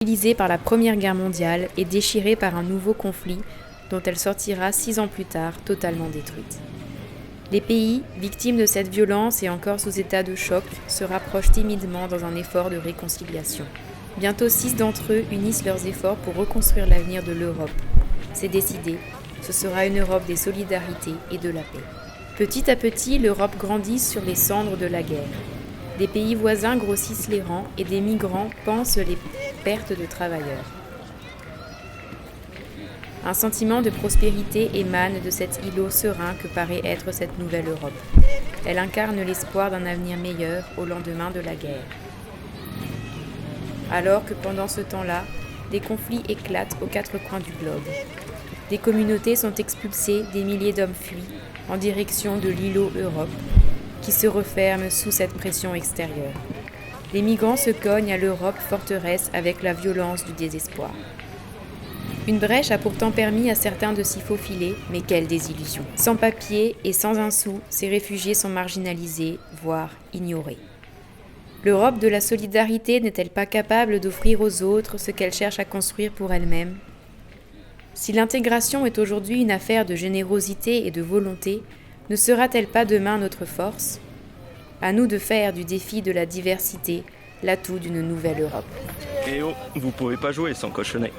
Utilisée par la Première Guerre mondiale et déchirée par un nouveau conflit dont elle sortira 6 ans plus tard totalement détruite. Les pays, victimes de cette violence et encore sous état de choc, se rapprochent timidement dans un effort de réconciliation. Bientôt 6 d'entre eux unissent leurs efforts pour reconstruire l'avenir de l'Europe. C'est décidé, ce sera une Europe des solidarités et de la paix. Petit à petit, l'Europe grandit sur les cendres de la guerre. Des pays voisins grossissent les rangs et des migrants pansent les pertes de travailleurs. Un sentiment de prospérité émane de cet îlot serein que paraît être cette nouvelle Europe. Elle incarne l'espoir d'un avenir meilleur au lendemain de la guerre. Alors que pendant ce temps-là, des conflits éclatent aux 4 coins du globe. Des communautés sont expulsées, des milliers d'hommes fuient en direction de l'îlot Europe, qui se referme sous cette pression extérieure. Les migrants se cognent à l'Europe forteresse avec la violence du désespoir. Une brèche a pourtant permis à certains de s'y faufiler, mais quelle désillusion. Sans papier et sans un sou, ces réfugiés sont marginalisés, voire ignorés. L'Europe de la solidarité n'est-elle pas capable d'offrir aux autres ce qu'elle cherche à construire pour elle-même ? Si l'intégration est aujourd'hui une affaire de générosité et de volonté, ne sera-t-elle pas demain notre force ? À nous de faire du défi de la diversité l'atout d'une nouvelle Europe. Eh oh, vous pouvez pas jouer sans cochonner.